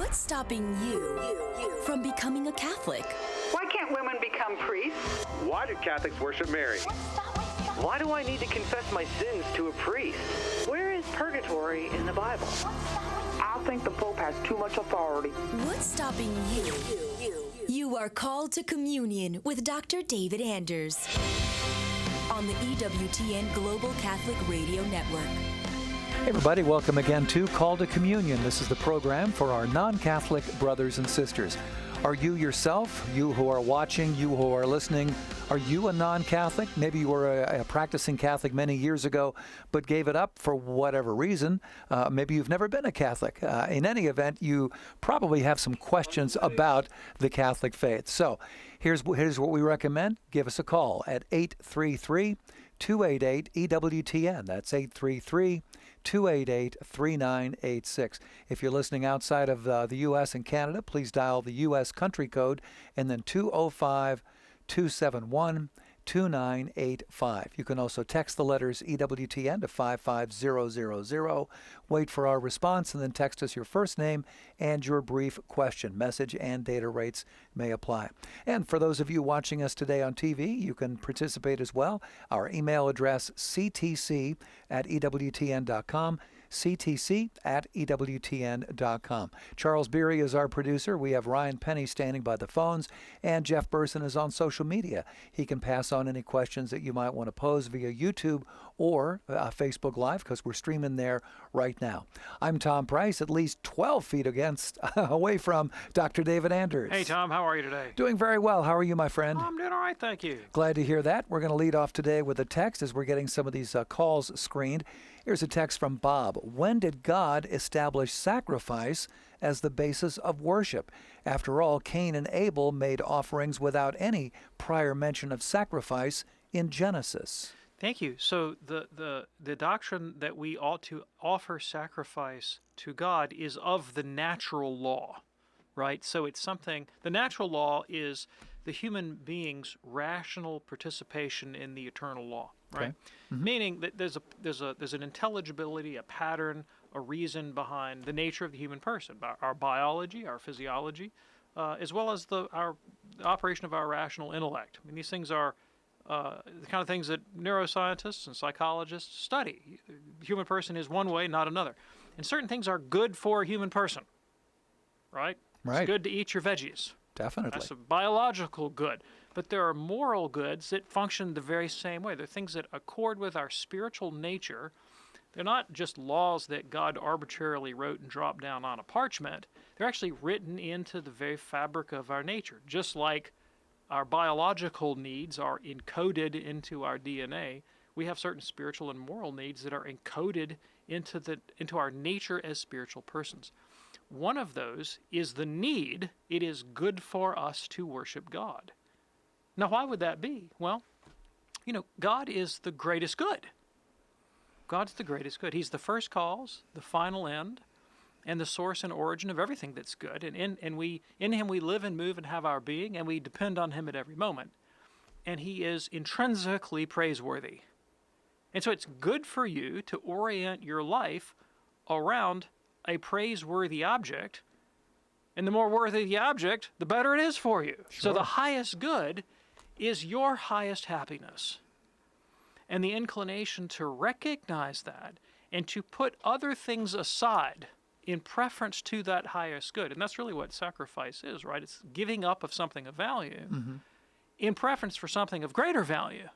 What's stopping you from becoming a Catholic? Why can't women become priests? Why do Catholics worship Mary? Why do I need to confess my sins to a priest? Where is purgatory in the Bible? I think the Pope has too much authority. What's stopping you? You are called to communion with Dr. David Anders on the EWTN Global Catholic Radio Network. Hey everybody, welcome again to Call to Communion. This is the program for our non-Catholic brothers and sisters. Are you yourself, you who are watching, you who are listening, are you a non-Catholic? Maybe you were a practicing Catholic many years ago, but gave it up for whatever reason. Maybe you've never been a Catholic. In any event, you probably have some questions about the Catholic faith. So here's what we recommend. Give us a call at 833-288-EWTN. That's 833-288-3986. If you're listening outside of the U.S. and Canada, please dial the U.S. country code and then 205-271-2985. You can also text the letters EWTN to 55000. Wait for our response and then text us your first name and your brief question. Message and data rates may apply. And for those of you watching us today on TV, you can participate as well. Our email address, ctc@ewtn.com. ctc@ewtn.com. Charles Beery is our producer. We have Ryan Penny standing by the phones, and Jeff Burson is on social media. He can pass on any questions that you might want to pose via YouTube or Facebook Live, because we're streaming there right now. I'm Tom Price, at least 12 feet away from Dr. David Anders. Hey, Tom, how are you today? Doing very well. How are you, my friend? I'm doing all right, thank you. Glad to hear that. We're going to lead off today with a text as we're getting some of these calls screened. Here's a text from Bob. When did God establish sacrifice as the basis of worship? After all, Cain and Abel made offerings without any prior mention of sacrifice in Genesis. Thank you. So the doctrine that we ought to offer sacrifice to God is of the natural law, right? So it's something, the natural law is the human being's rational participation in the eternal law, right? Okay. Mm-hmm. Meaning that there's an intelligibility, a pattern, a reason behind the nature of the human person, our biology, our physiology, as well as the operation of our rational intellect. I mean, these things are the kind of things that neuroscientists and psychologists study. The human person is one way, not another. And certain things are good for a human person, right? Right. It's good to eat your veggies. Definitely. That's a biological good. But there are moral goods that function the very same way. They're things that accord with our spiritual nature. They're not just laws that God arbitrarily wrote and dropped down on a parchment. They're actually written into the very fabric of our nature, just like our biological needs are encoded into our DNA. We have certain spiritual and moral needs that are encoded into our nature as spiritual persons. One of those is the need. It is good for us to worship God. Now, why would that be? Well, God is the greatest good. God's the greatest good. He's the first cause, the final end, and the source and origin of everything that's good. And in Him we live and move and have our being, and we depend on Him at every moment. And He is intrinsically praiseworthy. And so it's good for you to orient your life around a praiseworthy object. And the more worthy the object, the better it is for you. Sure. So the highest good is your highest happiness. And the inclination to recognize that and to put other things aside in preference to that highest good. And that's really what sacrifice is, right? It's giving up of something of value in preference for something of greater value.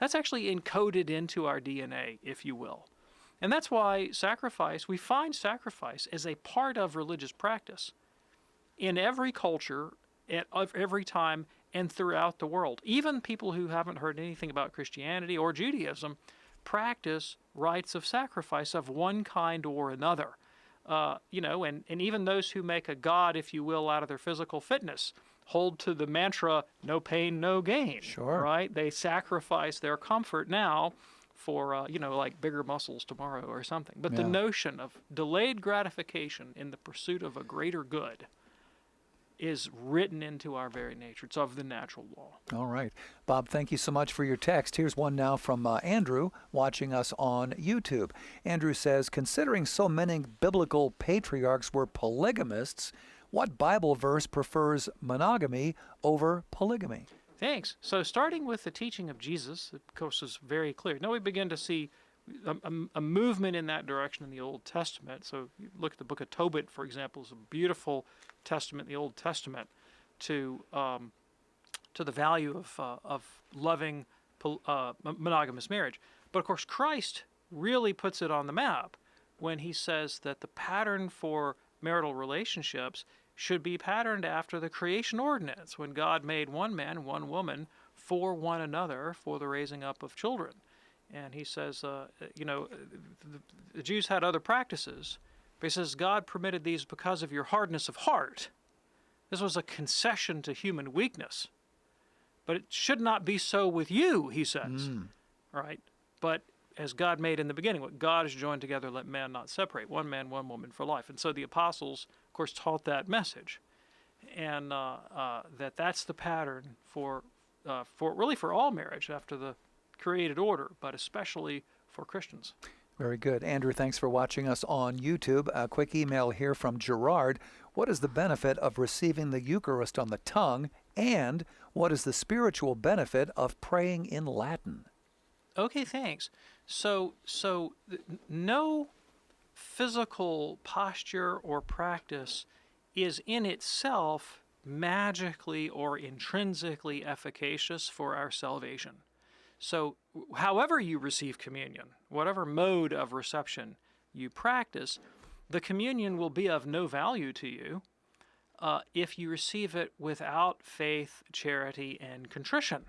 That's actually encoded into our DNA, if you will. And that's why we find sacrifice as a part of religious practice in every culture, at every time, and throughout the world. Even people who haven't heard anything about Christianity or Judaism practice rites of sacrifice of one kind or another. And even those who make a god, if you will, out of their physical fitness hold to the mantra, no pain, no gain. Sure. Right? They sacrifice their comfort now for, like bigger muscles tomorrow or something. But the notion of delayed gratification in the pursuit of a greater good is written into our very nature. It's of the natural law. All right. Bob, thank you so much for your text. Here's one now from Andrew watching us on YouTube. Andrew says, considering so many biblical patriarchs were polygamists, what Bible verse prefers monogamy over polygamy? Thanks. So starting with the teaching of Jesus, of course, is very clear. Now we begin to see a movement in that direction in the Old Testament. So you look at the book of Tobit, for example, is a beautiful testament in the Old Testament to the value of loving monogamous marriage. But of course, Christ really puts it on the map when he says that the pattern for marital relationships should be patterned after the creation ordinance, when God made one man and one woman for one another for the raising up of children. And he says, the Jews had other practices, but he says, God permitted these because of your hardness of heart. This was a concession to human weakness. But it should not be so with you, he says. All right? But as God made in the beginning, what God has joined together, let man not separate. One man, one woman for life. And so the apostles, of course, taught that message. And that's the pattern for all marriage after the created order, but especially for Christians. Very good. Andrew, thanks for watching us on YouTube. A quick email here from Gerard. What is the benefit of receiving the Eucharist on the tongue, and what is the spiritual benefit of praying in Latin? Okay, thanks. So no physical posture or practice is in itself magically or intrinsically efficacious for our salvation. So however you receive communion, whatever mode of reception you practice, the communion will be of no value to you if you receive it without faith, charity, and contrition.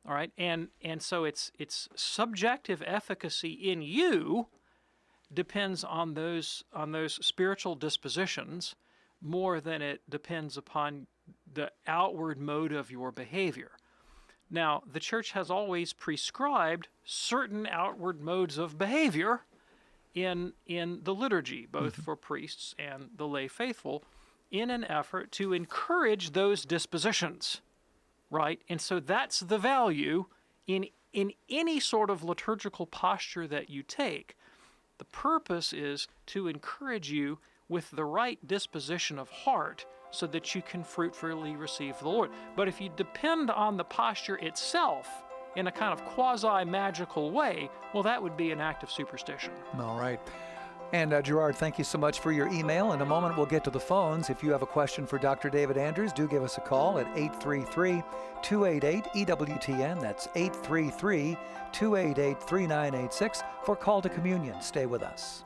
All right, and so its subjective efficacy in you depends on those spiritual dispositions more than it depends upon the outward mode of your behavior. Now, the Church has always prescribed certain outward modes of behavior in the liturgy, both for priests and the lay faithful, in an effort to encourage those dispositions, right? And so that's the value in any sort of liturgical posture that you take. The purpose is to encourage you with the right disposition of heart so that you can fruitfully receive the Lord. But if you depend on the posture itself in a kind of quasi-magical way, well, that would be an act of superstition. All right. And Gerard, thank you so much for your email. In a moment, we'll get to the phones. If you have a question for Dr. David Anders, do give us a call at 833-288-EWTN. That's 833-288-3986 for Call to Communion. Stay with us.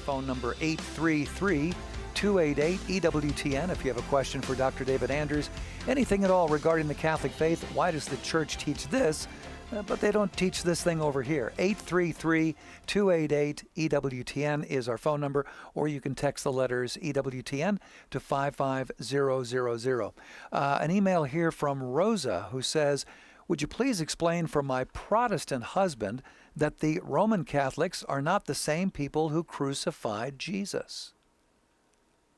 Phone number 833-288-EWTN. If you have a question for Dr. David Anders, anything at all regarding the Catholic faith, why does the Church teach this, but they don't teach this thing over here? 833-288-EWTN is our phone number, or you can text the letters EWTN to 55000. An email here from Rosa, who says, would you please explain for my Protestant husband that the Roman Catholics are not the same people who crucified Jesus?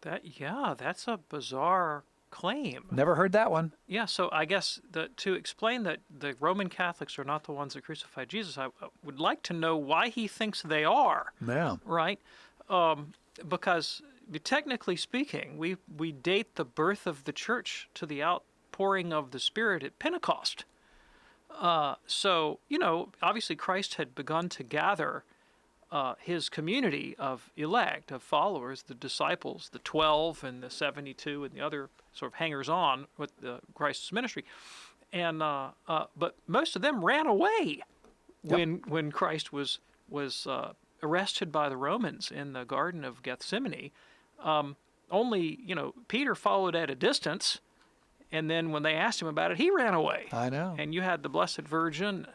That's a bizarre claim. Never heard that one. Yeah, so I guess to explain that the Roman Catholics are not the ones that crucified Jesus, I would like to know why he thinks they are. Yeah. Right? Because technically speaking, we date the birth of the Church to the outpouring of the Spirit at Pentecost. So, obviously Christ had begun to gather his community of elect, of followers, the disciples, the 12 and the 72 and the other sort of hangers-on with Christ's ministry. And but most of them ran away when Christ was arrested by the Romans in the Garden of Gethsemane. Only, Peter followed at a distance. And then when they asked him about it, he ran away. I know. And you had the Blessed Virgin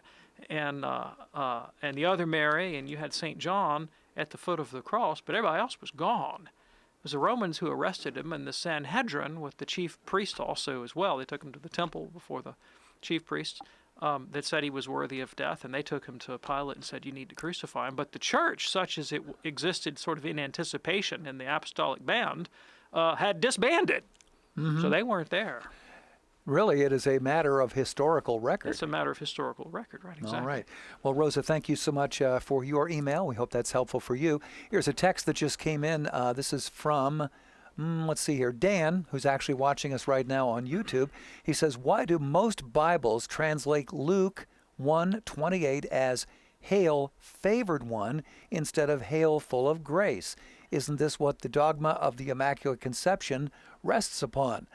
and the other Mary, and you had St. John at the foot of the cross, but everybody else was gone. It was the Romans who arrested him, and the Sanhedrin with the chief priest also as well. They took him to the temple before the chief priests. that said he was worthy of death, and they took him to Pilate and said, you need to crucify him. But the church, such as it existed sort of in anticipation in the apostolic band, had disbanded. So they weren't there. Really, it is a matter of historical record. It's a matter of historical record, right? Exactly. All right. Well, Rosa, thank you so much for your email. We hope that's helpful for you. Here's a text that just came in. This is from, let's see here, Dan, who's actually watching us right now on YouTube. He says, why do most Bibles translate Luke 1:28 as "Hail, favored one," instead of "Hail, full of grace"? Isn't this what the dogma of the Immaculate Conception rests upon?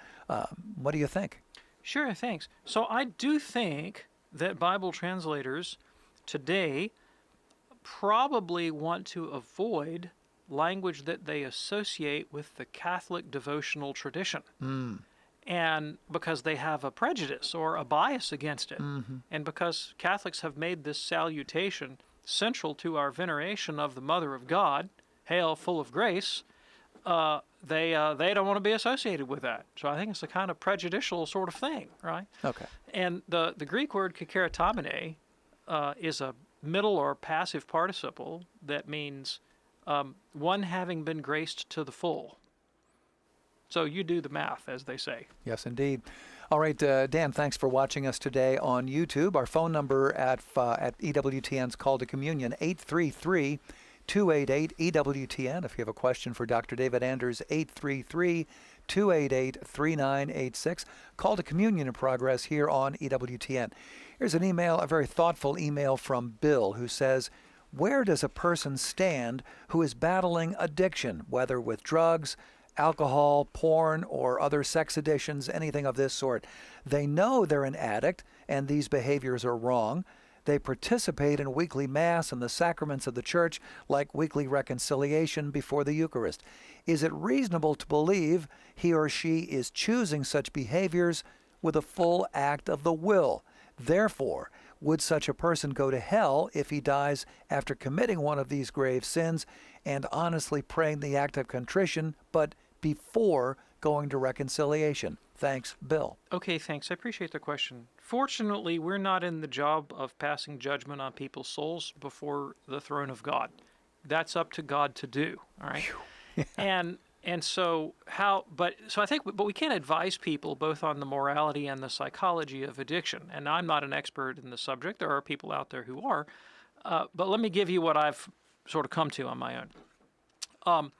What do you think? Sure, thanks. So I do think that Bible translators today probably want to avoid language that they associate with the Catholic devotional tradition. And because they have a prejudice or a bias against it. And because Catholics have made this salutation central to our veneration of the Mother of God, Hail, full of grace, they don't want to be associated with that. So I think it's a kind of prejudicial sort of thing, right? Okay. And the Greek word kakeratamine is a middle or passive participle that means one having been graced to the full. So you do the math, as they say. Yes, indeed. All right, Dan, thanks for watching us today on YouTube. Our phone number at EWTN's Call to Communion, 833-288-EWTN. If you have a question for Dr. David Anders, 833-288-3986. Call to Communion in progress here on EWTN. Here's an email, a very thoughtful email from Bill, who says, where does a person stand who is battling addiction, whether with drugs, alcohol, porn, or other sex addictions, anything of this sort? They know they're an addict and these behaviors are wrong. They participate in weekly Mass and the sacraments of the Church, like weekly reconciliation before the Eucharist. Is it reasonable to believe he or she is choosing such behaviors with a full act of the will? Therefore, would such a person go to hell if he dies after committing one of these grave sins and honestly praying the act of contrition, but before going to reconciliation? Thanks, Bill. Okay, thanks. I appreciate the question. Fortunately, we're not in the job of passing judgment on people's souls before the throne of God. That's up to God to do, all right? And so I think we can't advise people both on the morality and the psychology of addiction. And I'm not an expert in the subject. There are people out there who are. But let me give you what I've sort of come to on my own.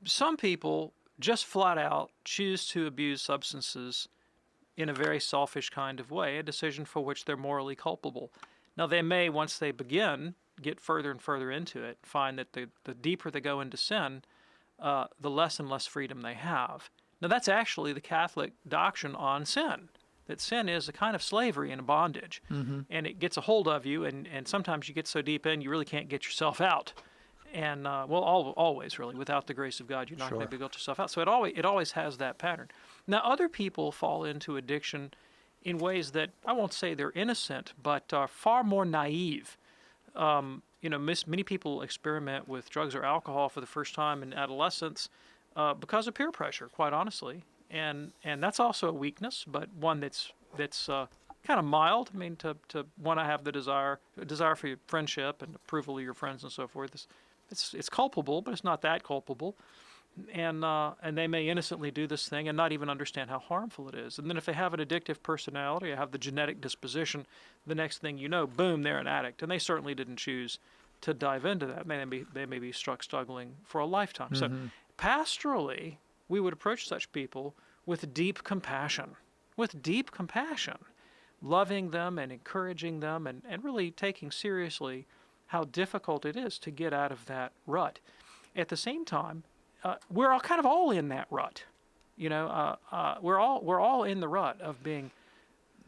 Some people just flat out choose to abuse substances in a very selfish kind of way, a decision for which they're morally culpable. Now, they may, once they begin, get further and further into it, find that the deeper they go into sin, the less and less freedom they have. Now, that's actually the Catholic doctrine on sin, that sin is a kind of slavery and a bondage, and it gets a hold of you, and sometimes you get so deep in, you really can't get yourself out. And, always, really, without the grace of God, you're not going to be able to get yourself out. So it always has that pattern. Now, other people fall into addiction in ways that, I won't say they're innocent, but are far more naive. Many people experiment with drugs or alcohol for the first time in adolescence because of peer pressure, quite honestly. And that's also a weakness, but one that's kind of mild. I mean, to want to have the desire for your friendship and approval of your friends and so forth. It's culpable, but it's not that culpable. And they may innocently do this thing and not even understand how harmful it is. And then if they have an addictive personality or have the genetic disposition, the next thing you know, boom, they're an addict. And they certainly didn't choose to dive into that. They may be struggling for a lifetime. So pastorally, we would approach such people with deep compassion, loving them and encouraging them and really taking seriously how difficult it is to get out of that rut. At the same time, we're all kind of all in that rut. We're all in the rut of being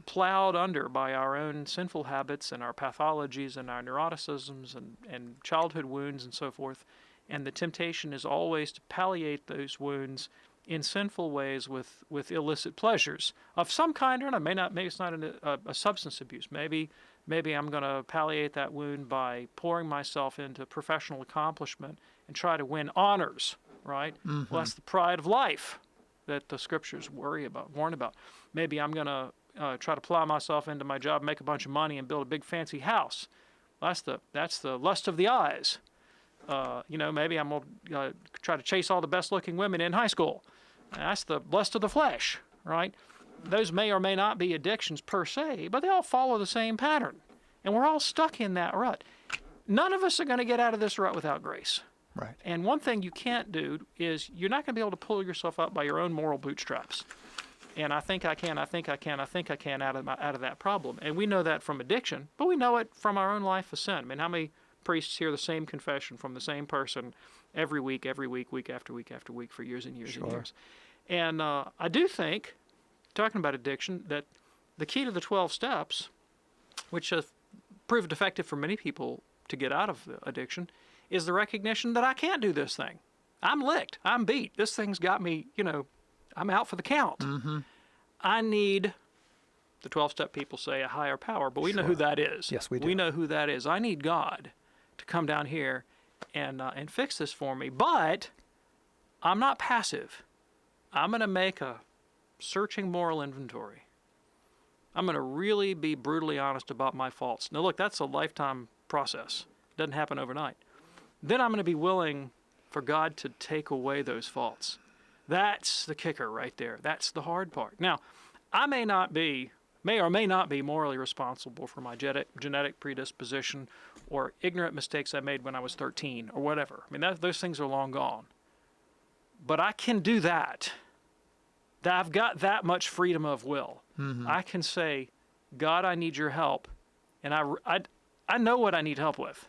plowed under by our own sinful habits and our pathologies and our neuroticisms and childhood wounds and so forth. And the temptation is always to palliate those wounds in sinful ways with illicit pleasures of some kind or another. Maybe it's not a substance abuse. Maybe I'm going to palliate that wound by pouring myself into professional accomplishment and try to win honors, right? Well, that's the pride of life that the Scriptures warn about. Maybe I'm going to try to plow myself into my job, make a bunch of money, and build a big fancy house. That's the lust of the eyes. Maybe I'm gonna try to chase all the best-looking women in high school. That's the lust of the flesh, right? Those may or may not be addictions per se, but they all follow the same pattern, and we're all stuck in that rut. None of us are going to get out of this rut without grace. Right. And one thing you can't do is you're not going to be able to pull yourself up by your own moral bootstraps. And I think I can out of that problem. And we know that from addiction, but we know it from our own life of sin. I mean, how many priests hear the same confession from the same person every week, week after week after week for years and years and years? And I do think, talking about addiction, that the key to the 12 steps, which have proved effective for many people to get out of the addiction, is the recognition that I can't do this thing. I'm licked. I'm beat. This thing's got me, I'm out for the count. Mm-hmm. I need, the 12-step people say, a higher power, but we know who that is. Yes, we do. We know who that is. I need God to come down here and fix this for me. But I'm not passive. I'm going to make a searching moral inventory. I'm going to really be brutally honest about my faults. Now, look, that's a lifetime process. It doesn't happen overnight. Then I'm going to be willing for God to take away those faults. That's the kicker right there. That's the hard part. Now, I may or may not be morally responsible for my genetic predisposition or ignorant mistakes I made when I was 13 or whatever. I mean, those things are long gone. But I can do that. I've got that much freedom of will. Mm-hmm. I can say, God, I need your help. And I know what I need help with.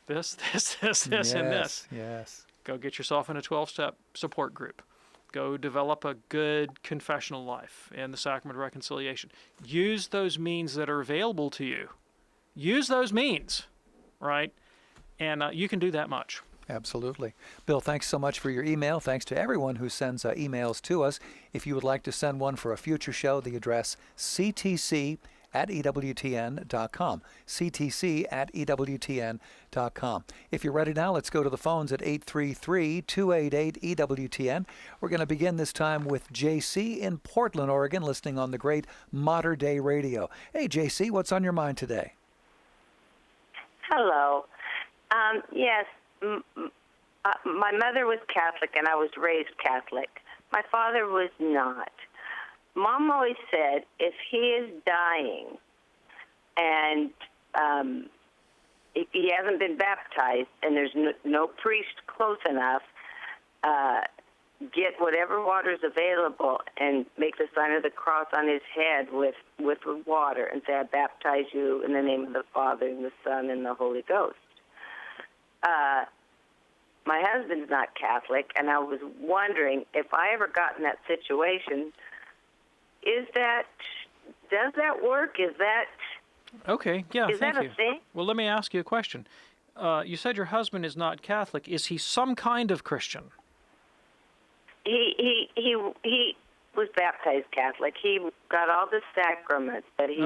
This, and this. Yes. Go get yourself in a 12-step support group. Go develop a good confessional life and the sacrament of reconciliation. Use those means that are available to you. Use those means, right? And you can do that much. Absolutely. Bill, thanks so much for your email. Thanks to everyone who sends emails to us. If you would like to send one for a future show, the address ctc@ewtn.com. ctc@ewtn.com. If you're ready now, let's go to the phones at 833-288-EWTN. We're going to begin this time with JC in Portland, Oregon, listening on the great Modern Day Radio. Hey, JC, what's on your mind today? Hello. Yes, my mother was Catholic, and I was raised Catholic. My father was not. Mom always said, if he is dying and if he hasn't been baptized and there's no priest close enough, get whatever water is available and make the sign of the cross on his head with the water and say, I baptize you in the name of the Father and the Son and the Holy Ghost. My husband's not Catholic, and I was wondering if I ever got in that situation, does that work? Is that okay? Yeah, is thank that you. A thing? Well, let me ask you a question. You said your husband is not Catholic. Is he some kind of Christian? He was baptized Catholic. He got all the sacraments, but he.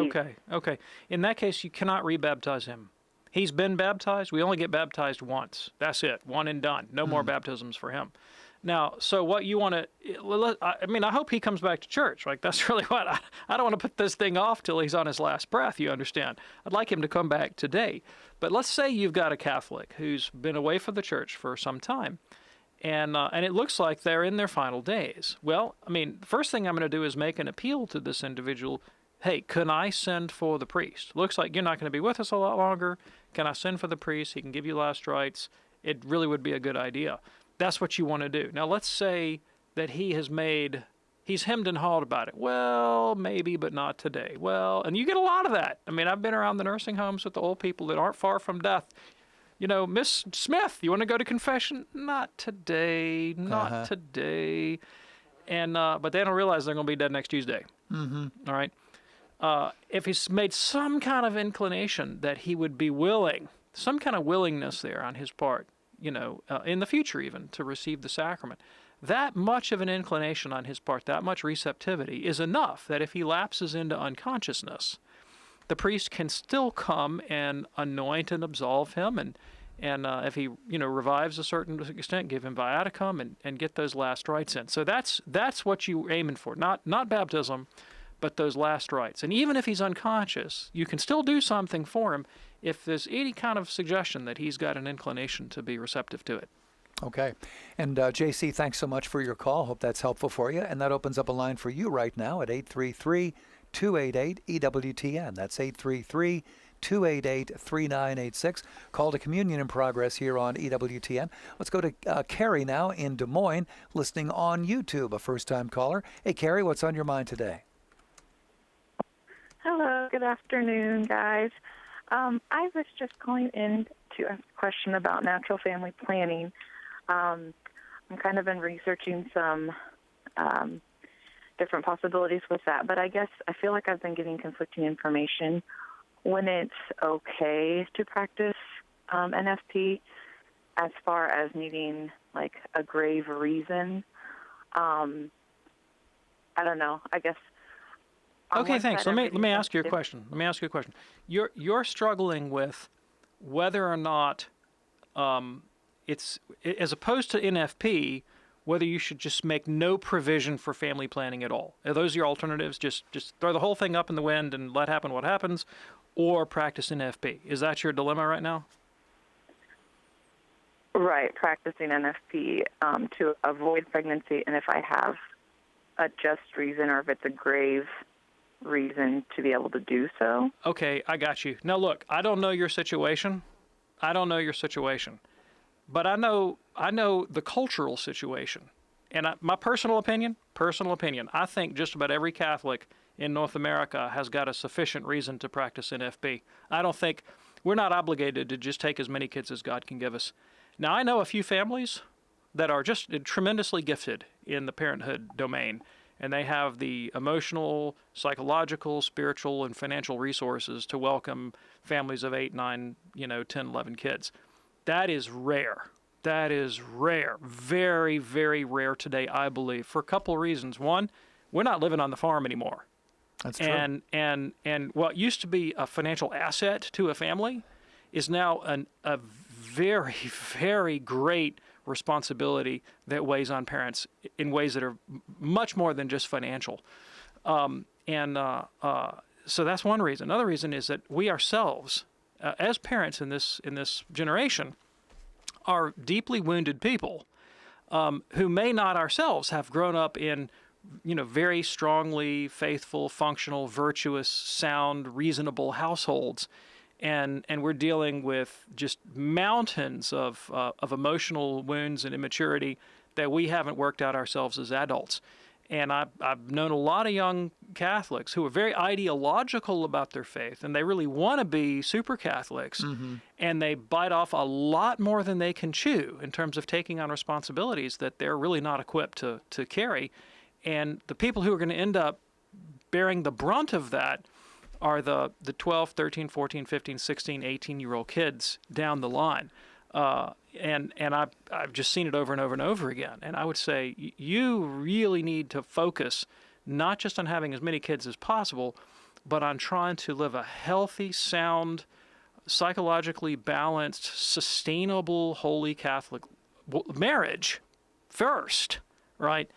Okay. In that case, you cannot rebaptize him. He's been baptized. We only get baptized once. That's it. One and done. No more baptisms for him. Now, so what you want to, I hope he comes back to church. Like, that's really what, I don't want to put this thing off till he's on his last breath, you understand. I'd like him to come back today. But let's say you've got a Catholic who's been away from the church for some time, and it looks like they're in their final days. Well, the first thing I'm going to do is make an appeal to this individual. Hey, can I send for the priest? Looks like you're not going to be with us a lot longer. Can I send for the priest? He can give you last rites. It really would be a good idea. That's what you want to do. Now, let's say that he's hemmed and hawed about it. Well, maybe, but not today. Well, and you get a lot of that. I've been around the nursing homes with the old people that aren't far from death. Miss Smith, you want to go to confession? Not today. Not today. And but they don't realize they're going to be dead next Tuesday. Mm-hmm. All right. If he's made some kind of inclination that he would be willing, some kind of willingness there on his part, in the future even, to receive the sacrament, that much of an inclination on his part, that much receptivity is enough that if he lapses into unconsciousness, the priest can still come and anoint and absolve him, and if he revives a certain extent, give him viaticum and get those last rites in. So that's what you're aiming for, not baptism, but those last rites. And even if he's unconscious, you can still do something for him if there's any kind of suggestion that he's got an inclination to be receptive to it. Okay. And JC, thanks so much for your call. Hope that's helpful for you. And that opens up a line for you right now at 833-288-EWTN. That's 833-288-3986. Call to communion in progress here on EWTN. Let's go to Carrie now in Des Moines, listening on YouTube, a first-time caller. Hey, Carrie, what's on your mind today? Hello, good afternoon, guys. I was just calling in to ask a question about natural family planning. I'm kind of been researching some different possibilities with that, but I guess I feel like I've been getting conflicting information when it's okay to practice NFP as far as needing like a grave reason. I don't know. I guess. Okay, thanks. Let me ask you a question. You're struggling with whether or not it's, as opposed to NFP, whether you should just make no provision for family planning at all. Are those your alternatives? Just throw the whole thing up in the wind and let happen what happens, or practice NFP? Is that your dilemma right now? Right, practicing NFP to avoid pregnancy, and if I have a just reason or if it's a grave reason to be able to do so. Okay, I got you. Now look, I don't know your situation. But I know the cultural situation. And my personal opinion, I think just about every Catholic in North America has got a sufficient reason to practice NFP. I don't think we're not obligated to just take as many kids as God can give us. Now, I know a few families that are just tremendously gifted in the parenthood domain, and they have the emotional, psychological, spiritual, and financial resources to welcome families of 8, 9, 10, 11 kids. That is rare. Very, very rare today, I believe, for a couple of reasons. One, we're not living on the farm anymore. That's true. And what used to be a financial asset to a family is now a very, very great responsibility that weighs on parents in ways that are much more than just financial. So that's one reason. Another reason is that we ourselves, as parents in this generation, are deeply wounded people who may not ourselves have grown up in, very strongly faithful, functional, virtuous, sound, reasonable households. And we're dealing with just mountains of emotional wounds and immaturity that we haven't worked out ourselves as adults. And I've known a lot of young Catholics who are very ideological about their faith, and they really want to be super Catholics, and they bite off a lot more than they can chew in terms of taking on responsibilities that they're really not equipped to carry. And the people who are going to end up bearing the brunt of that are the 12, 13, 14, 15, 16, 18-year-old kids down the line. And I've just seen it over and over and over again. And I would say you really need to focus not just on having as many kids as possible, but on trying to live a healthy, sound, psychologically balanced, sustainable, holy Catholic marriage first, right?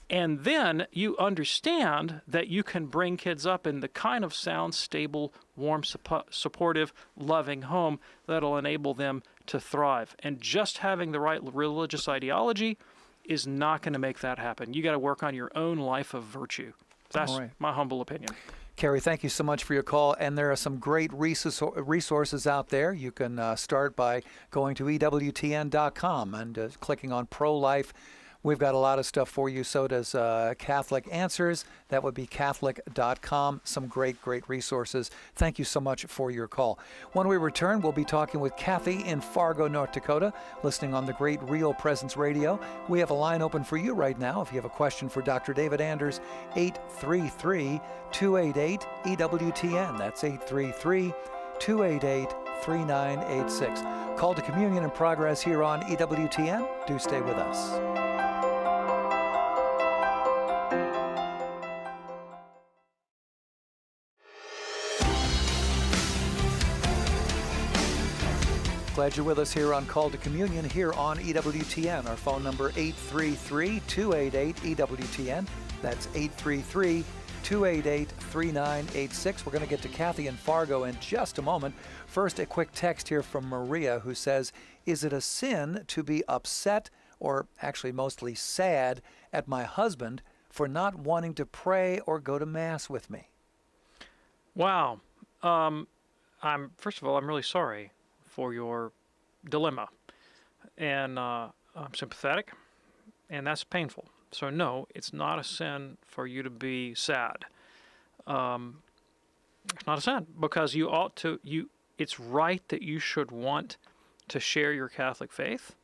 And then you understand that you can bring kids up in the kind of sound, stable, warm, supportive, loving home that'll enable them to thrive. And just having the right religious ideology is not going to make that happen. You got to work on your own life of virtue. That's my humble opinion. Carrie, thank you so much for your call. And there are some great resources out there. You can start by going to EWTN.com and clicking on pro-life. We've got a lot of stuff for you. So does Catholic Answers. That would be Catholic.com. Some great resources. Thank you so much for your call. When we return, we'll be talking with Kathy in Fargo, North Dakota, listening on the great Real Presence Radio. We have a line open for you right now. If you have a question for Dr. David Anders, 833-288-EWTN. That's 833-288-3986. Call to communion in progress here on EWTN. Do stay with us. Glad you're with us here on Call to Communion here on EWTN. Our phone number 833-288-EWTN. That's 288-3986. We're going to get to Kathy in Fargo in just a moment. First, a quick text here from Maria who says, is it a sin to be upset, or actually mostly sad, at my husband for not wanting to pray or go to Mass with me? Wow. First of all, I'm really sorry for your dilemma. And I'm sympathetic, and that's painful. So no, it's not a sin for you to be sad. It's not a sin, because you ought to, it's right that you should want to share your Catholic faith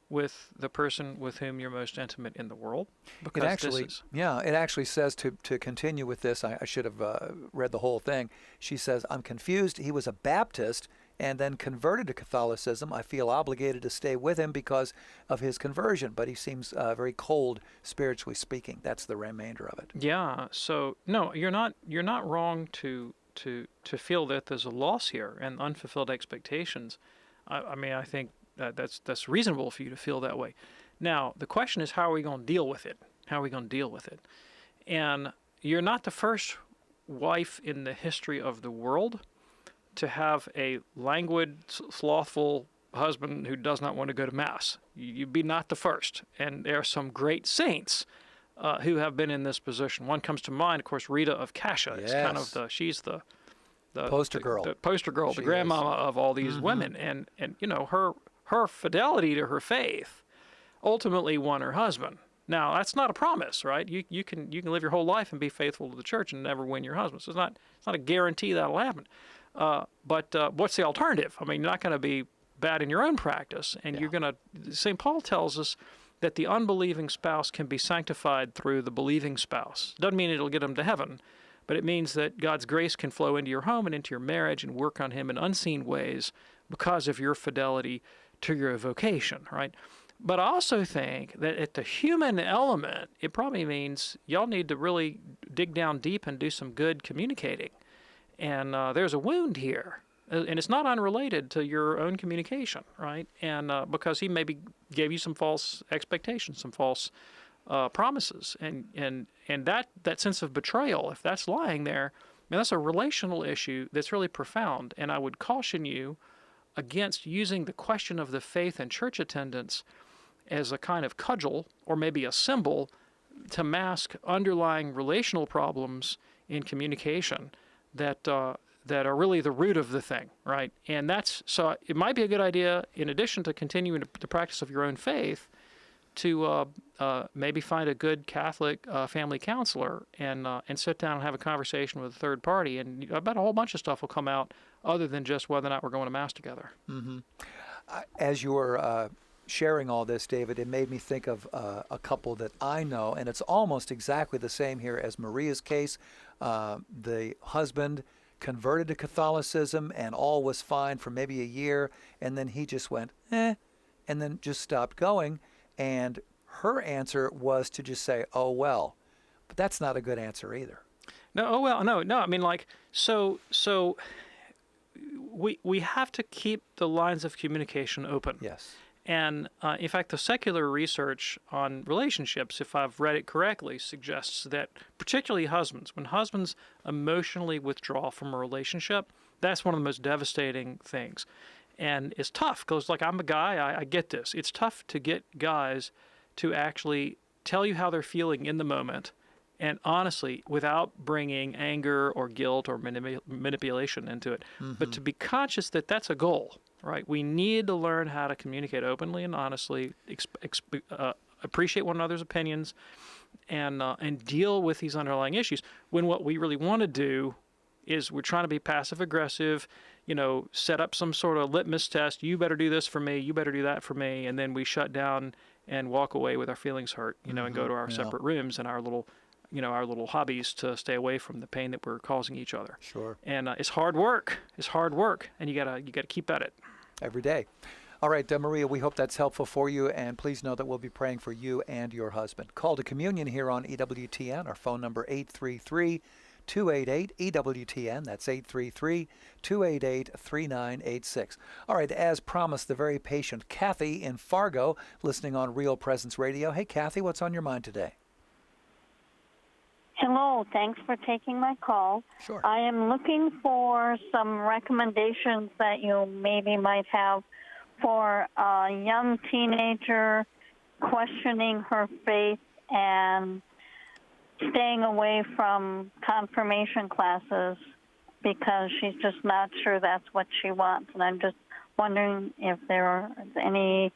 with the person with whom you're most intimate in the world. It actually says, to continue with this, I should have read the whole thing. She says, I'm confused. He was a Baptist and then converted to Catholicism. I feel obligated to stay with him because of his conversion, but he seems very cold, spiritually speaking. That's the remainder of it. Yeah. So no, you're not wrong to feel that there's a loss here and unfulfilled expectations. I think that's reasonable for you to feel that way. Now, the question is, how are we going to deal with it? And you're not the first wife in the history of the world to have a languid, slothful husband who does not want to go to Mass. You'd be not the first. And there are some great saints who have been in this position. One comes to mind, of course, Rita of Cascia. Yes. It's kind of she's the poster girl. The poster girl, the grandmama of all these women. And her fidelity to her faith ultimately won her husband. Now, that's not a promise, right? You can live your whole life and be faithful to the church and never win your husband. So it's not a guarantee that'll happen. But what's the alternative? I mean, you're not going to be bad in your own practice, and you're going to. St. Paul tells us that the unbelieving spouse can be sanctified through the believing spouse. Doesn't mean it'll get them to heaven, but it means that God's grace can flow into your home and into your marriage and work on him in unseen ways because of your fidelity to your vocation, right? But I also think that at the human element, it probably means y'all need to really dig down deep and do some good communicating. And there's a wound here, and it's not unrelated to your own communication, right? And because he maybe gave you some false expectations, some false promises, and that sense of betrayal, if that's lying there, that's a relational issue that's really profound. And I would caution you against using the question of the faith and church attendance as a kind of cudgel or maybe a symbol to mask underlying relational problems in communication that are really the root of the thing, right? And so it might be a good idea, in addition to continuing the practice of your own faith, to maybe find a good Catholic family counselor and sit down and have a conversation with a third party. And I bet a whole bunch of stuff will come out other than just whether or not we're going to Mass together. Mm-hmm. As you were sharing all this, David, it made me think of a couple that I know, and it's almost exactly the same here as Maria's case. The husband converted to Catholicism, and all was fine for maybe a year, and then he just went, and then just stopped going. And her answer was to just say, oh, well. But that's not a good answer either. No, oh, well, no. I mean, so we have to keep the lines of communication open. Yes. And in fact, the secular research on relationships, if I've read it correctly, suggests that particularly husbands, when husbands emotionally withdraw from a relationship, that's one of the most devastating things. And it's tough because, I'm a guy, I get this. It's tough to get guys to actually tell you how they're feeling in the moment, and honestly, without bringing anger or guilt or manipulation into it. Mm-hmm. But to be conscious that that's a goal, right? We need to learn how to communicate openly and honestly, appreciate one another's opinions, and deal with these underlying issues. When what we really want to do is we're trying to be passive-aggressive, set up some sort of litmus test. You better do this for me. You better do that for me. And then we shut down and walk away with our feelings hurt, and go to our separate rooms and our little hobbies to stay away from the pain that we're causing each other. Sure. And it's hard work. And you gotta keep at it every day. All right, Maria, we hope that's helpful for you, and please know that we'll be praying for you and your husband. Call to communion here on EWTN. Our phone number 833-288-EWTN. That's 833-288-3986. All right, as promised, the very patient Kathy in Fargo, listening on Real Presence Radio. Hey, Kathy, what's on your mind today? Hello, thanks for taking my call. Sure. I am looking for some recommendations that you maybe might have for a young teenager questioning her faith and staying away from confirmation classes because she's just not sure that's what she wants. And I'm just wondering if there are any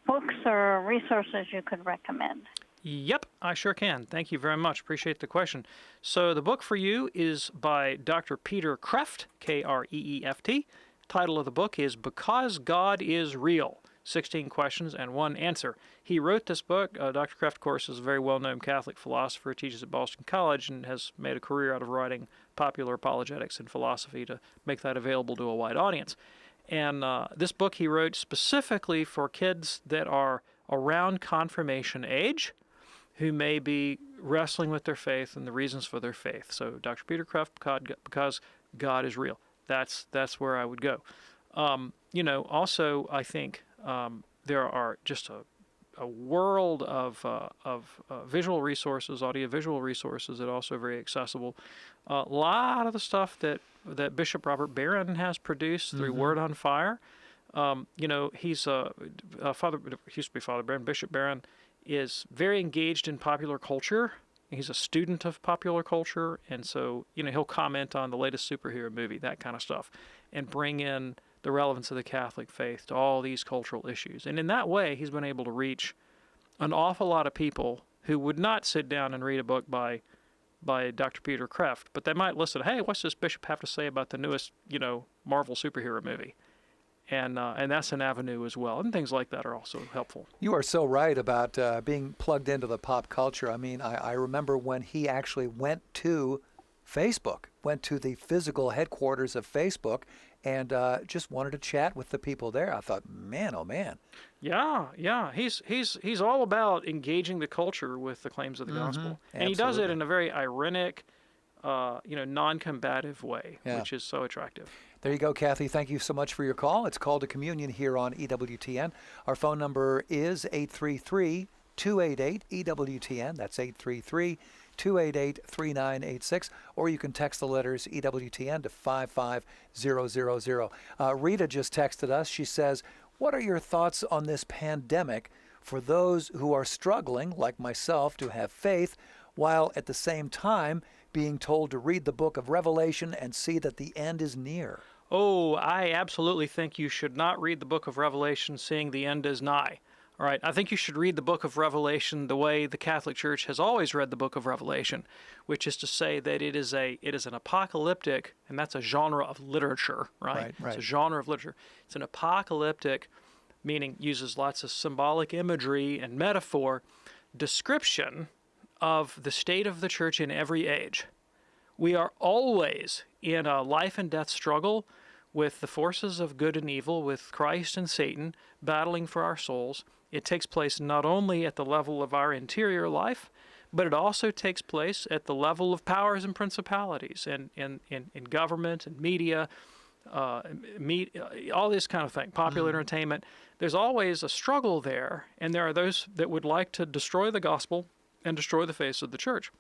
books or resources you could recommend. Yep, I sure can. Thank you very much. Appreciate the question. So the book for you is by Dr. Peter Kreeft, K-R-E-E-F-T. Title of the book is Because God is Real, 16 Questions and One Answer. He wrote this book. Dr. Kreeft, of course, is a very well-known Catholic philosopher, teaches at Boston College, and has made a career out of writing popular apologetics and philosophy to make that available to a wide audience. And this book he wrote specifically for kids that are around confirmation age, who may be wrestling with their faith and the reasons for their faith. So Dr. Peter Kreeft, Because God is Real. That's where I would go. Also, I think there are just a world of visual resources, audiovisual resources that are also very accessible. A lot of the stuff that Bishop Robert Barron has produced through Word on Fire. He's Father, he used to be Father Barron. Bishop Barron is very engaged in popular culture. He's a student of popular culture, and so he'll comment on the latest superhero movie, that kind of stuff, and bring in the relevance of the Catholic faith to all these cultural issues. And in that way, he's been able to reach an awful lot of people who would not sit down and read a book by Dr. Peter Kreeft, but they might listen, hey, what's this bishop have to say about the newest, Marvel superhero movie? And that's an avenue as well. And things like that are also helpful. You are so right about being plugged into the pop culture. I mean, I remember when he actually went to Facebook, went to the physical headquarters of Facebook, and just wanted to chat with the people there. I thought, man, oh man. Yeah. He's all about engaging the culture with the claims of the gospel. And he does it in a very ironic, non-combative way, which is so attractive. There you go, Kathy. Thank you so much for your call. It's Call to Communion here on EWTN. Our phone number is 833-288-EWTN. That's 833-288-3986. Or you can text the letters EWTN to 55000. Rita just texted us. She says, what are your thoughts on this pandemic for those who are struggling, like myself, to have faith, while at the same time being told to read the book of Revelation and see that the end is near? Oh, I absolutely think you should not read the book of Revelation seeing the end is nigh. All right, I think you should read the book of Revelation the way the Catholic Church has always read the book of Revelation, which is to say that it is an apocalyptic, and that's a genre of literature, right? It's a genre of literature. It's an apocalyptic, meaning uses lots of symbolic imagery and metaphor, description of the state of the church in every age. We are always in a life and death struggle with the forces of good and evil, with Christ and Satan battling for our souls. It takes place not only at the level of our interior life, but it also takes place at the level of powers and principalities and in government and media, all this kind of thing, popular entertainment. There's always a struggle there, and there are those that would like to destroy the gospel and destroy the face of the church.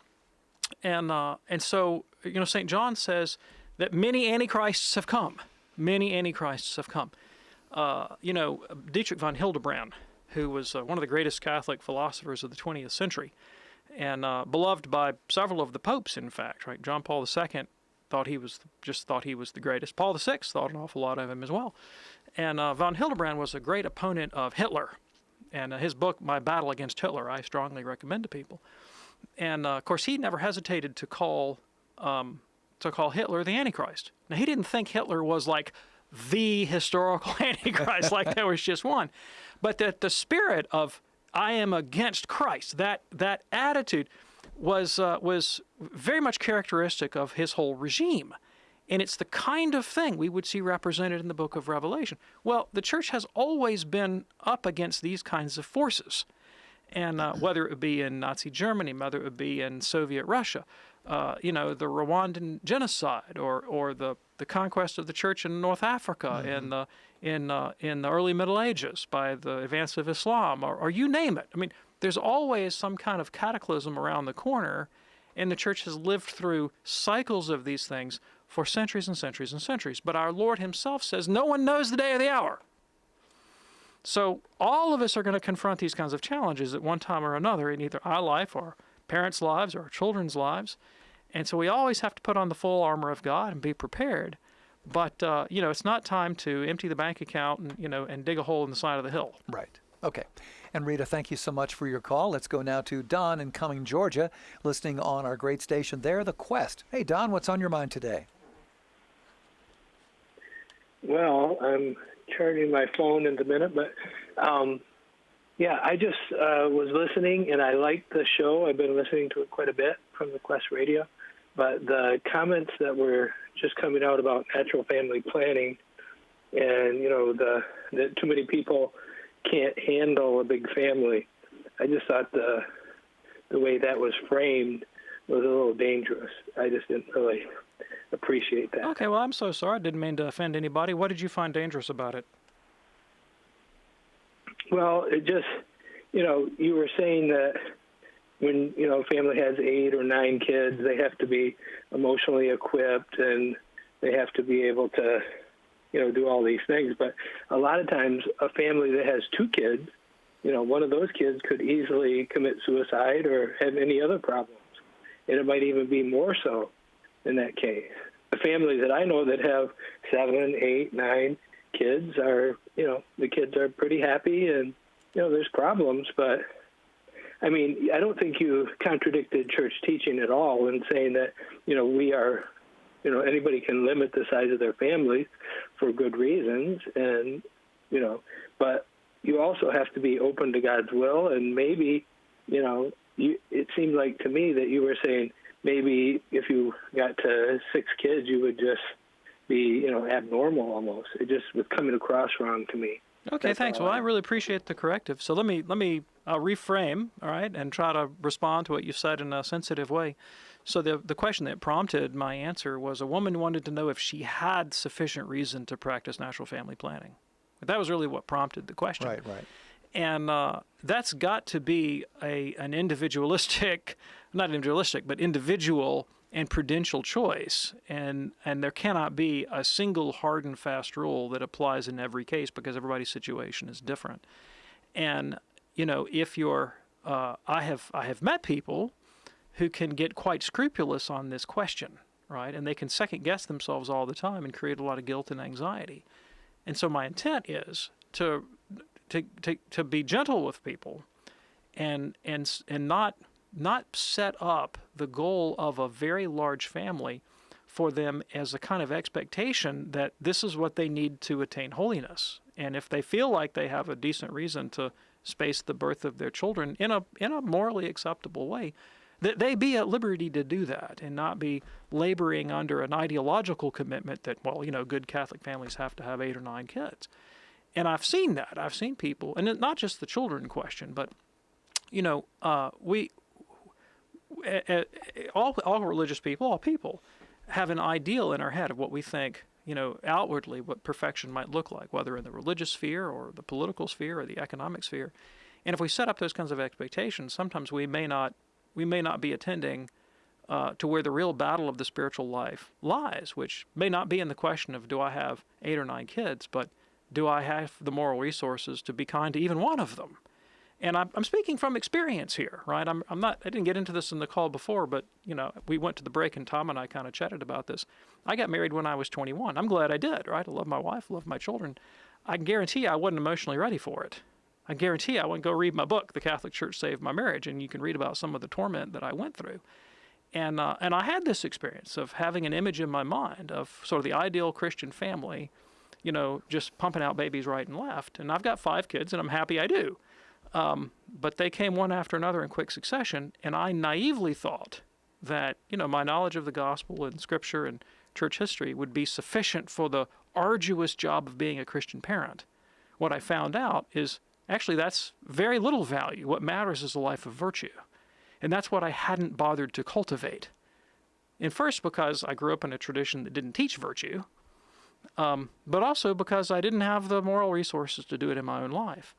And so, St. John says that many antichrists have come. Many antichrists have come. Dietrich von Hildebrand, who was one of the greatest Catholic philosophers of the 20th century, and beloved by several of the popes, in fact, right? John Paul II thought he was the greatest. Paul VI thought an awful lot of him as well. And von Hildebrand was a great opponent of Hitler. And his book, My Battle Against Hitler, I strongly recommend to people. And of course, he never hesitated to call Hitler the Antichrist. Now, he didn't think Hitler was like the historical Antichrist, like there was just one, but that the spirit of I am against Christ, that attitude was very much characteristic of his whole regime. And it's the kind of thing we would see represented in the book of Revelation. Well, the church has always been up against these kinds of forces. And whether it would be in Nazi Germany, whether it would be in Soviet Russia, the Rwandan genocide, or the conquest of the church in North Africa in the early Middle Ages by the advance of Islam, or you name it. I mean, there's always some kind of cataclysm around the corner, And the church has lived through cycles of these things for centuries and centuries and centuries. But our Lord himself says, no one knows the day or the hour. So all of us are going to confront these kinds of challenges at one time or another in either our life or parents' lives or our children's lives. And so we always have to put on the full armor of God and be prepared. But, it's not time to empty the bank account and dig a hole in the side of the hill. Right. Okay. And Rita, thank you so much for your call. Let's go now to Don in Cumming, Georgia, listening on our great station there, The Quest. Hey, Don, what's on your mind today? Well, I'm charging my phone in a minute, but I just was listening, and I liked the show. I've been listening to it quite a bit from the Quest Radio. But the comments that were just coming out about natural family planning and, that too many people can't handle a big family, I just thought the way that was framed was a little dangerous. I just didn't really appreciate that. Okay, well, I'm so sorry. I didn't mean to offend anybody. What did you find dangerous about it? Well, it just, you were saying that when, a family has 8 or 9 kids, they have to be emotionally equipped and they have to be able to, do all these things. But a lot of times a family that has 2 kids, one of those kids could easily commit suicide or have any other problems. And it might even be more so in that case. The families that I know that have 7, 8, 9 kids are, the kids are pretty happy and, there's problems, but I mean, I don't think you contradicted church teaching at all in saying that, we are, anybody can limit the size of their family for good reasons. And, but you also have to be open to God's will. And maybe, it seemed like to me that you were saying maybe if you got to 6 kids, you would just be, abnormal almost. It just was coming across wrong to me. Okay, That's thanks. Well, I really appreciate the corrective. So let me reframe, all right, and try to respond to what you said in a sensitive way. So the question that prompted my answer was a woman wanted to know if she had sufficient reason to practice natural family planning. That was really what prompted the question. Right. And that's got to be an individualistic, not individualistic, but individual and prudential choice, and there cannot be a single hard and fast rule that applies in every case because everybody's situation is different. And if you're, I have met people who can get quite scrupulous on this question, right? And they can second guess themselves all the time and create a lot of guilt and anxiety. And so my intent is to be gentle with people, and not set up the goal of a very large family for them as a kind of expectation that this is what they need to attain holiness. And if they feel like they have a decent reason to space the birth of their children in a morally acceptable way, that they be at liberty to do that and not be laboring under an ideological commitment that, good Catholic families have to have 8 or 9 kids. And I've seen that. I've seen people, and not just the children question, but, all religious people, all people, have an ideal in our head of what we think, outwardly what perfection might look like, whether in the religious sphere or the political sphere or the economic sphere. And if we set up those kinds of expectations, sometimes we may not be attending to where the real battle of the spiritual life lies, which may not be in the question of do I have 8 or 9 kids, but do I have the moral resources to be kind to even one of them? And I'm speaking from experience here, right? I didn't get into this in the call before, but, we went to the break and Tom and I kind of chatted about this. I got married when I was 21. I'm glad I did, right? I love my wife, love my children. I can guarantee I wasn't emotionally ready for it. I guarantee I wouldn't go read my book, The Catholic Church Saved My Marriage, and you can read about some of the torment that I went through. And I had this experience of having an image in my mind of sort of the ideal Christian family, just pumping out babies right and left. And I've got 5 kids, and I'm happy I do. But they came one after another in quick succession, and I naively thought that, my knowledge of the gospel and scripture and church history would be sufficient for the arduous job of being a Christian parent. What I found out is actually that's very little value. What matters is a life of virtue. And that's what I hadn't bothered to cultivate. And first because I grew up in a tradition that didn't teach virtue, but also because I didn't have the moral resources to do it in my own life.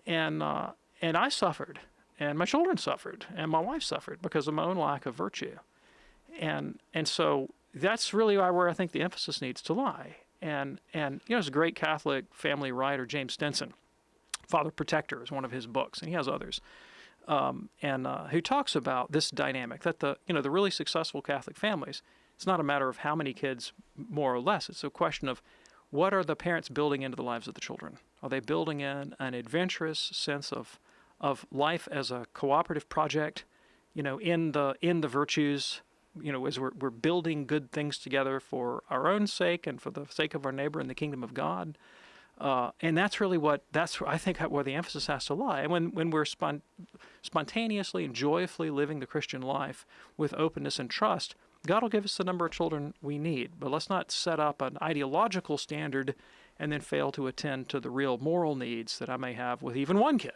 And I suffered. and my children suffered, and my wife suffered because of my own lack of virtue. And so that's really where I think the emphasis needs to lie. And there's a great Catholic family writer, James Stinson, Father Protector is one of his books, and he has others, who talks about this dynamic that the really successful Catholic families, it's not a matter of how many kids, more or less. It's a question of what are the parents building into the lives of the children? Are they building in an adventurous sense of life as a cooperative project, in the virtues, as we're building good things together for our own sake and for the sake of our neighbor in the kingdom of God? And that's really I think where the emphasis has to lie. And when we're spontaneously and joyfully living the Christian life with openness and trust, God will give us the number of children we need. But let's not set up an ideological standard and then fail to attend to the real moral needs that I may have with even one kid.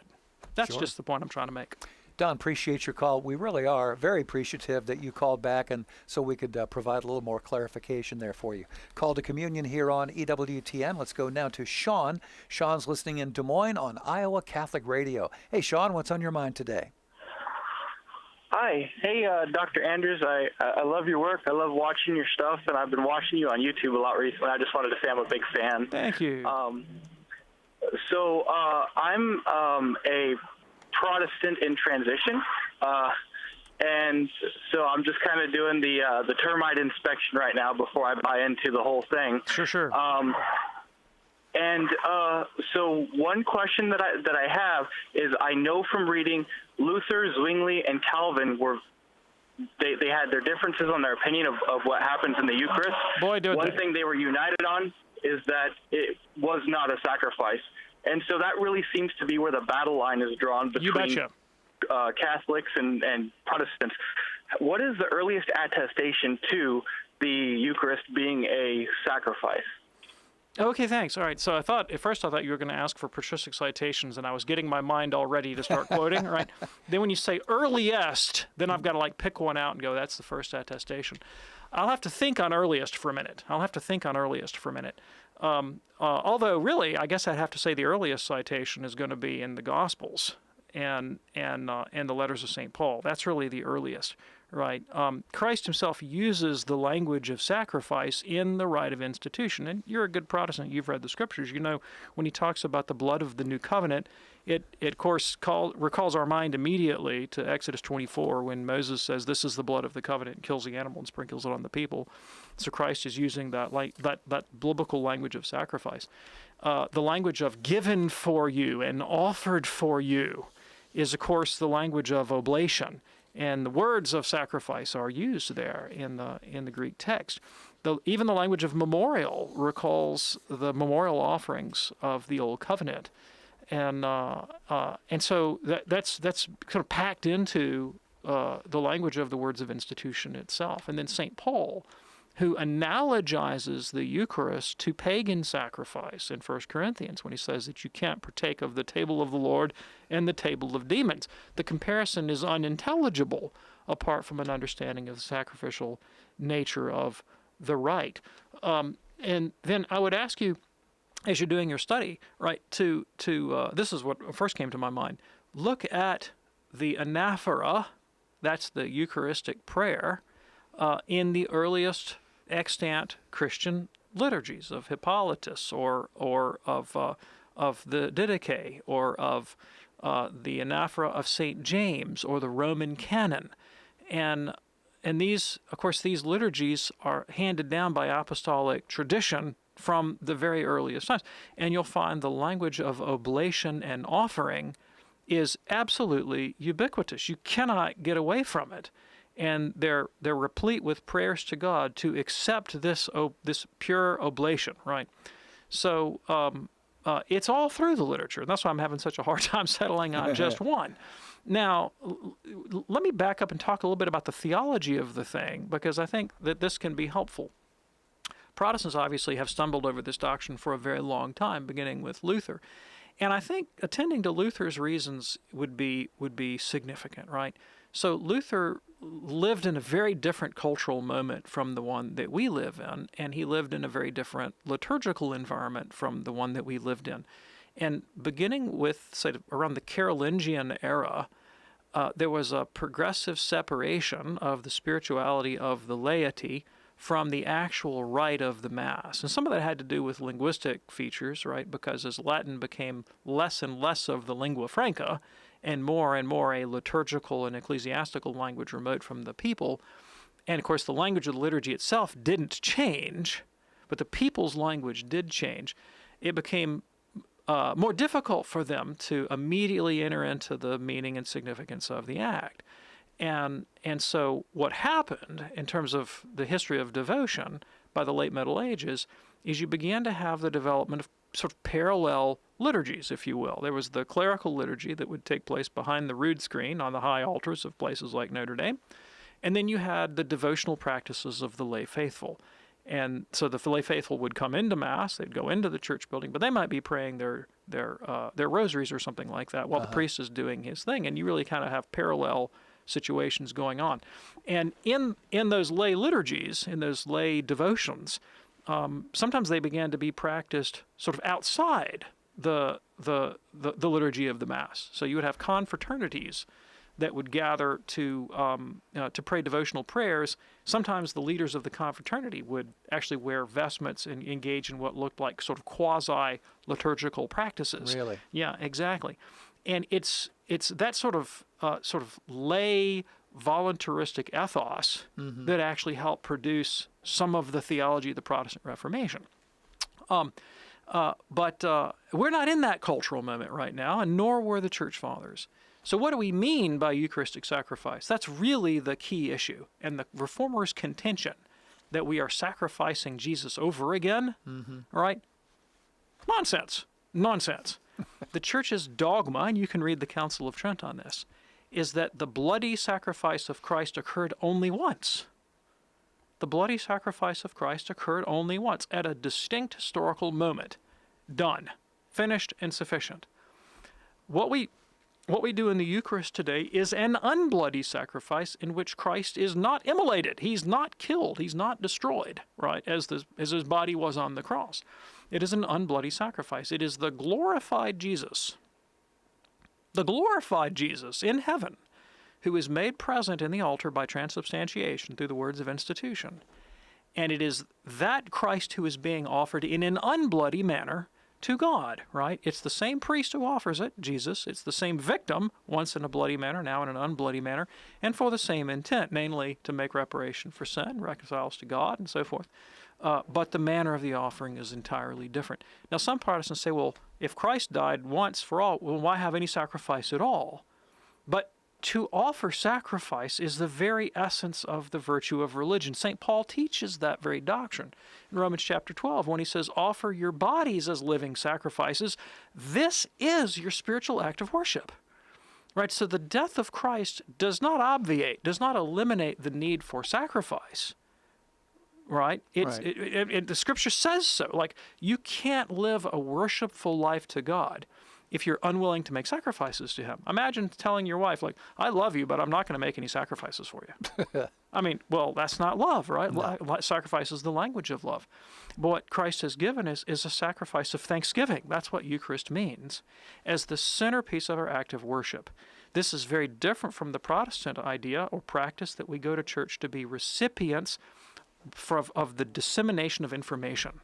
That's just the point I'm trying to make. Don, appreciate your call. We really are very appreciative that you called back, and so we could provide a little more clarification there for you. Call to Communion here on EWTN. Let's go now to Sean. Sean's listening in Des Moines on Iowa Catholic Radio. Hey, Sean, what's on your mind today? Hi. Hey, Dr. Andrews. I love your work. I love watching your stuff, and I've been watching you on YouTube a lot recently. I just wanted to say I'm a big fan. Thank you. So I'm a Protestant in transition, and so I'm just kind of doing the termite inspection right now before I buy into the whole thing. Sure. So one question that I have is, I know from reading Luther, Zwingli, and Calvin they had their differences on their opinion of what happens in the Eucharist. One thing they were united on is that it was not a sacrifice. And so that really seems to be where the battle line is drawn between Catholics and Protestants. What is the earliest attestation to the Eucharist being a sacrifice? Okay, thanks. All right. So at first I thought you were going to ask for patristic citations, and I was getting my mind all ready to start quoting, right? Then when you say earliest, then I've got to pick one out and go, that's the first attestation. I'll have to think on earliest for a minute. Although really, I guess I'd have to say the earliest citation is going to be in the Gospels and the letters of St. Paul. That's really the earliest, right? Christ himself uses the language of sacrifice in the rite of institution. And you're a good Protestant. You've read the Scriptures. You know, when he talks about the blood of the new covenant, it of course recalls our mind immediately to Exodus 24 when Moses says, "This is the blood of the covenant," and kills the animal and sprinkles it on the people. So Christ is using that biblical language of sacrifice. The language of given for you and offered for you is, of course, the language of oblation. And the words of sacrifice are used there in the Greek text. Even the language of memorial recalls the memorial offerings of the Old Covenant. And so that's kind of packed into the language of the words of institution itself. And then St. Paul, who analogizes the Eucharist to pagan sacrifice in 1 Corinthians when he says that you can't partake of the table of the Lord and the table of demons. The comparison is unintelligible apart from an understanding of the sacrificial nature of the rite. And then I would ask you, as you're doing your study, right, to this is what first came to my mind. Look at the anaphora, that's the Eucharistic prayer, in the earliest extant Christian liturgies of Hippolytus or of the Didache or of the anaphora of St. James or the Roman canon. And these, of course, these liturgies are handed down by apostolic tradition from the very earliest times. And you'll find the language of oblation and offering is absolutely ubiquitous. You cannot get away from it. And they're replete with prayers to God to accept this pure oblation, right? So it's all through the literature. And that's why I'm having such a hard time settling on just one. Now, let me back up and talk a little bit about the theology of the thing, because I think that this can be helpful. Protestants obviously have stumbled over this doctrine for a very long time, beginning with Luther. And I think attending to Luther's reasons would be significant, right? So Luther lived in a very different cultural moment from the one that we live in, and he lived in a very different liturgical environment from the one that we lived in. And beginning with, say, around the Carolingian era, there was a progressive separation of the spirituality of the laity from the actual rite of the Mass. And some of that had to do with linguistic features, right? Because as Latin became less and less of the lingua franca and more a liturgical and ecclesiastical language remote from the people, and of course the language of the liturgy itself didn't change, but the people's language did change, it became more difficult for them to immediately enter into the meaning and significance of the act. And so what happened in terms of the history of devotion by the late Middle Ages is you began to have the development of sort of parallel liturgies, if you will. There was the clerical liturgy that would take place behind the rood screen on the high altars of places like Notre Dame. And then you had the devotional practices of the lay faithful. And so the lay faithful would come into Mass, they'd go into the church building, but they might be praying their rosaries or something like that while the priest is doing his thing. And you really kind of have parallel situations going on. And in those lay liturgies, in those lay devotions, sometimes they began to be practiced sort of outside the liturgy of the Mass. So you would have confraternities that would gather to pray devotional prayers. Sometimes the leaders of the confraternity would actually wear vestments and engage in what looked like sort of quasi-liturgical practices. Really? Yeah, exactly. And it's that sort of lay voluntaristic ethos that actually helped produce some of the theology of the Protestant Reformation. But we're not in that cultural moment right now, and nor were the Church Fathers. So what do we mean by Eucharistic sacrifice? That's really the key issue. And the Reformers' contention that we are sacrificing Jesus over again, right? Nonsense. The Church's dogma, and you can read the Council of Trent on this, is that the bloody sacrifice of Christ occurred only once. The bloody sacrifice of Christ occurred only once at a distinct historical moment. Done. Finished and sufficient. What we do in the Eucharist today is an unbloody sacrifice in which Christ is not immolated. He's not killed. He's not destroyed, right, as his body was on the cross. It is an unbloody sacrifice. It is the glorified Jesus in heaven, who is made present in the altar by transubstantiation through the words of institution. And it is that Christ who is being offered in an unbloody manner to God, right? It's the same priest who offers it, Jesus. It's the same victim, once in a bloody manner, now in an unbloody manner, and for the same intent, namely to make reparation for sin, reconcile us to God, and so forth. But the manner of the offering is entirely different. Now, some Protestants say, well, if Christ died once for all, well, why have any sacrifice at all? But to offer sacrifice is the very essence of the virtue of religion. St. Paul teaches that very doctrine in Romans chapter 12 when he says, offer your bodies as living sacrifices. This is your spiritual act of worship. Right? So the death of Christ does not obviate, does not eliminate the need for sacrifice. Right? The Scripture says so. Like, you can't live a worshipful life to God if you're unwilling to make sacrifices to him. Imagine telling your wife, like, I love you, but I'm not going to make any sacrifices for you. I mean, well, that's not love, right? No. Sacrifice is the language of love. But what Christ has given is a sacrifice of thanksgiving. That's what Eucharist means, as the centerpiece of our act of worship. This is very different from the Protestant idea or practice that we go to church to be recipients of the dissemination of information.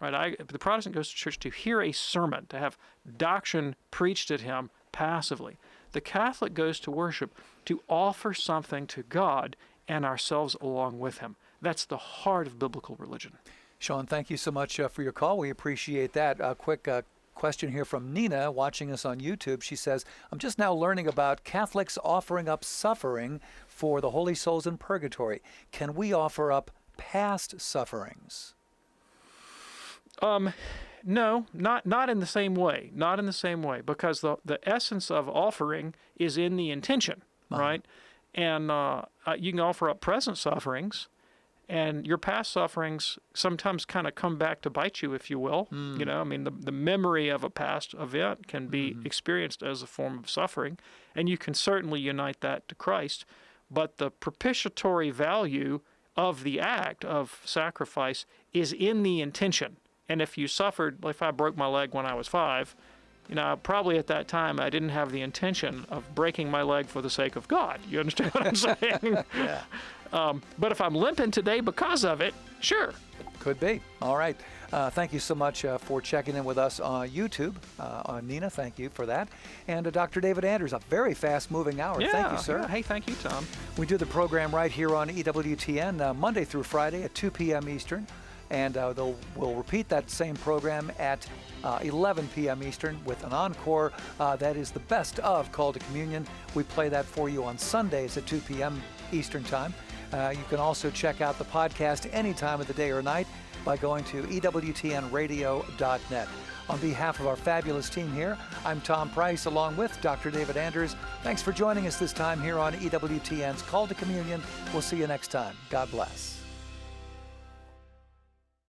Right? The Protestant goes to church to hear a sermon, to have doctrine preached at him passively. The Catholic goes to worship to offer something to God and ourselves along with him. That's the heart of biblical religion. Sean, thank you so much for your call. We appreciate that. A quick question here from Nina watching us on YouTube. She says, I'm just now learning about Catholics offering up suffering for the holy souls in purgatory. Can we offer up past sufferings? No, not in the same way. Not in the same way, because the essence of offering is in the intention, right? And you can offer up present sufferings, and your past sufferings sometimes kind of come back to bite you, if you will. You know, I mean, the memory of a past event can be experienced as a form of suffering, and you can certainly unite that to Christ. But the propitiatory value of the act of sacrifice is in the intention. And if you suffered, if I broke my leg when I was 5, Probably at that time I didn't have the intention of breaking my leg for the sake of God. You understand what I'm saying? Yeah. But if I'm limping today because of it, sure. Could be. All right. Thank you so much for checking in with us on YouTube. Nina, thank you for that. And Dr. David Anders, a very fast-moving hour. Yeah, thank you, sir. Yeah. Hey, thank you, Tom. We do the program right here on EWTN Monday through Friday at 2 p.m. Eastern. And we'll repeat that same program at 11 p.m. Eastern with an encore. That is the best of Call to Communion. We play that for you on Sundays at 2 p.m. Eastern Time. You can also check out the podcast any time of the day or night by going to EWTNradio.net. On behalf of our fabulous team here, I'm Tom Price along with Dr. David Anders. Thanks for joining us this time here on EWTN's Call to Communion. We'll see you next time. God bless.